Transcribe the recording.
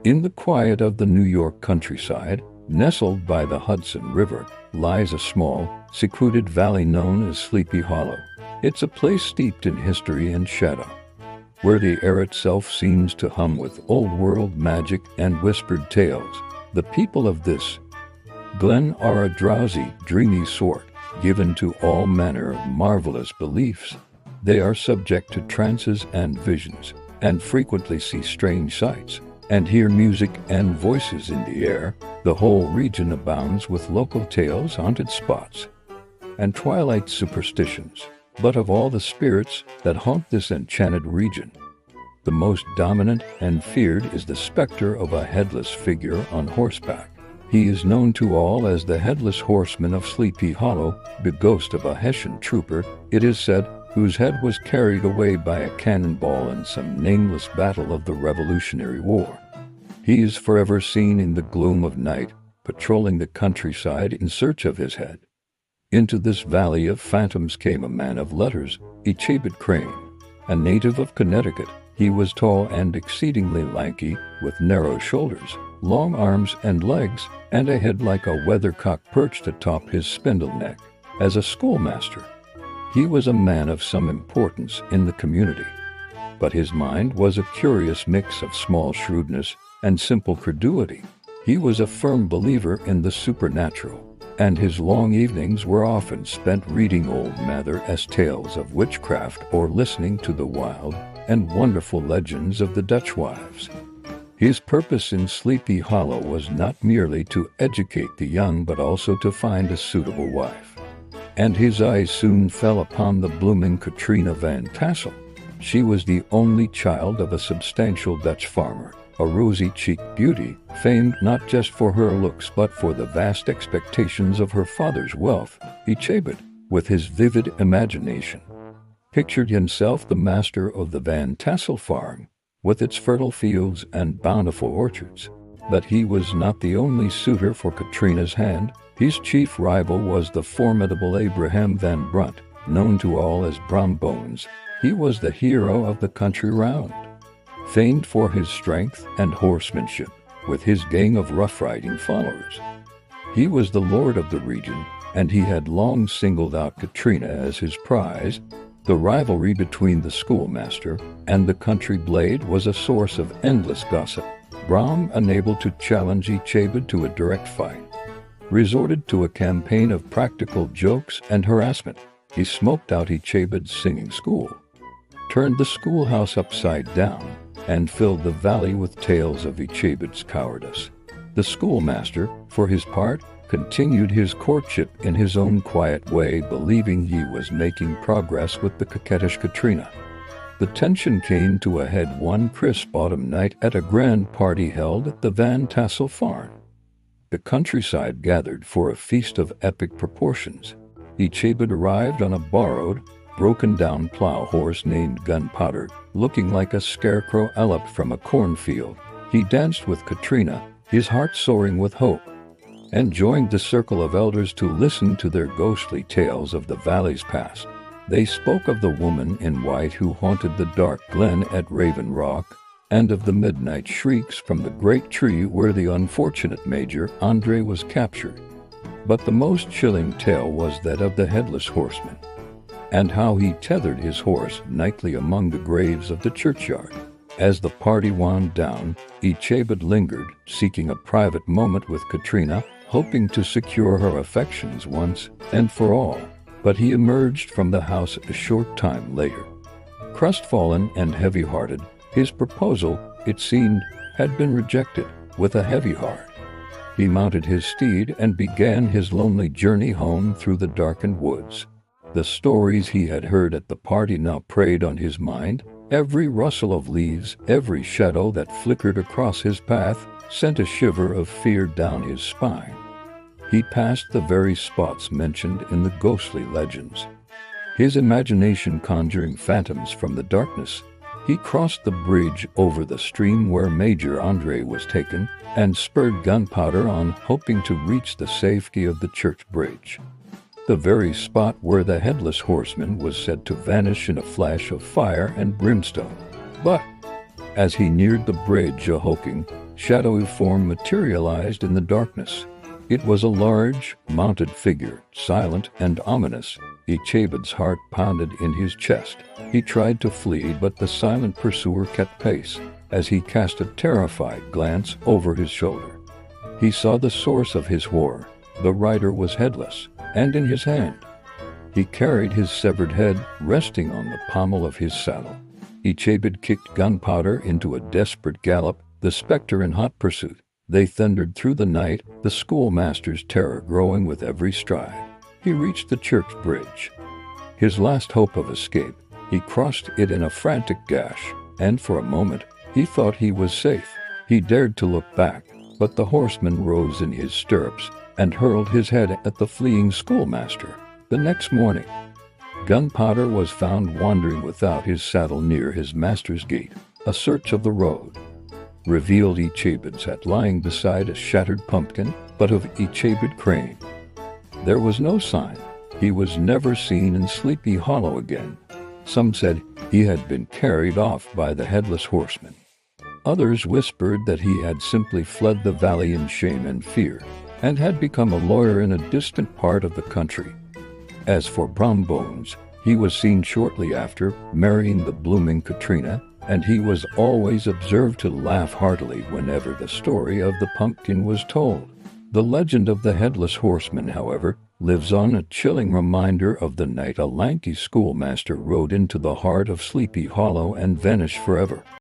In the quiet of the New York countryside, nestled by the Hudson River, lies a small, secluded valley known as Sleepy Hollow. It's a place steeped in history and shadow, where the air itself seems to hum with old-world magic and whispered tales. The people of this glen are a drowsy, dreamy sort, given to all manner of marvelous beliefs. They are subject to trances and visions, and frequently see strange sights, and hear music and voices in the air. The whole region abounds with local tales, haunted spots, and twilight superstitions. But of all the spirits that haunt this enchanted region, the most dominant and feared is the specter of a headless figure on horseback. He is known to all as the Headless Horseman of Sleepy Hollow, the ghost of a Hessian trooper, it is said, whose head was carried away by a cannonball in some nameless battle of the Revolutionary War. He is forever seen in the gloom of night, patrolling the countryside in search of his head. Into this valley of phantoms came a man of letters, Ichabod Crane, a native of Connecticut. He was tall and exceedingly lanky, with narrow shoulders, long arms and legs, and a head like a weathercock perched atop his spindle neck. As a schoolmaster, he was a man of some importance in the community, but his mind was a curious mix of small shrewdness and simple credulity. He was a firm believer in the supernatural, and his long evenings were often spent reading old Mather S. tales of witchcraft or listening to the wild and wonderful legends of the Dutch wives. His purpose in Sleepy Hollow was not merely to educate the young but also to find a suitable wife. And his eyes soon fell upon the blooming Katrina Van Tassel. She was the only child of a substantial Dutch farmer, a rosy-cheeked beauty, famed not just for her looks but for the vast expectations of her father's wealth. Ichabod, with his vivid imagination, pictured himself the master of the Van Tassel farm, with its fertile fields and bountiful orchards. But he was not the only suitor for Katrina's hand. His chief rival was the formidable Abraham Van Brunt, known to all as Brom Bones. He was the hero of the country round, famed for his strength and horsemanship, with his gang of rough-riding followers. He was the lord of the region, and he had long singled out Katrina as his prize. The rivalry between the schoolmaster and the country blade was a source of endless gossip. Brom, unable to challenge Ichabod to a direct fight, resorted to a campaign of practical jokes and harassment. He smoked out Ichabod's singing school, turned the schoolhouse upside down, and filled the valley with tales of Ichabod's cowardice. The schoolmaster, for his part, continued his courtship in his own quiet way, believing he was making progress with the coquettish Katrina. The tension came to a head one crisp autumn night at a grand party held at the Van Tassel farm. The countryside gathered for a feast of epic proportions. Ichabod arrived on a borrowed, broken-down plow horse named Gunpowder, looking like a scarecrow eloped from a cornfield. He danced with Katrina, his heart soaring with hope, and joined the circle of elders to listen to their ghostly tales of the valley's past. They spoke of the woman in white who haunted the dark glen at Raven Rock, and of the midnight shrieks from the great tree where the unfortunate Major Andre was captured. But the most chilling tale was that of the Headless Horseman, and how he tethered his horse nightly among the graves of the churchyard. As the party wound down, Ichabod lingered, seeking a private moment with Katrina, hoping to secure her affections once and for all. But he emerged from the house a short time later, crestfallen and heavy-hearted. His proposal, it seemed, had been rejected. With a heavy heart, he mounted his steed and began his lonely journey home through the darkened woods. The stories he had heard at the party now preyed on his mind. Every rustle of leaves, every shadow that flickered across his path, sent a shiver of fear down his spine. He passed the very spots mentioned in the ghostly legends, his imagination conjuring phantoms from the darkness. He crossed the bridge over the stream where Major Andre was taken, and spurred Gunpowder on, hoping to reach the safety of the church bridge, the very spot where the Headless Horseman was said to vanish in a flash of fire and brimstone. But as he neared the bridge, a hulking, shadowy form materialized in the darkness. It was a large, mounted figure, silent and ominous. Ichabod's heart pounded in his chest. He tried to flee, but the silent pursuer kept pace. As he cast a terrified glance over his shoulder, he saw the source of his horror. The rider was headless, and in his hand he carried his severed head resting on the pommel of his saddle. Ichabod kicked Gunpowder into a desperate gallop, the spectre in hot pursuit. They thundered through the night, the schoolmaster's terror growing with every stride. He reached the church bridge, his last hope of escape. He crossed it in a frantic dash, and for a moment he thought he was safe. He dared to look back, but the horseman rose in his stirrups and hurled his head at the fleeing schoolmaster. The next morning, Gunpowder was found wandering without his saddle near his master's gate. A search of the road revealed Ichabod's hat lying beside a shattered pumpkin, but of Ichabod Crane there was no sign. He was never seen in Sleepy Hollow again. Some said he had been carried off by the headless horseman. Others whispered that he had simply fled the valley in shame and fear, and had become a lawyer in a distant part of the country. As for Brombones, he was seen shortly after marrying the blooming Katrina, and he was always observed to laugh heartily whenever the story of the pumpkin was told. The legend of the Headless Horseman, however, lives on, a chilling reminder of the night a lanky schoolmaster rode into the heart of Sleepy Hollow and vanished forever.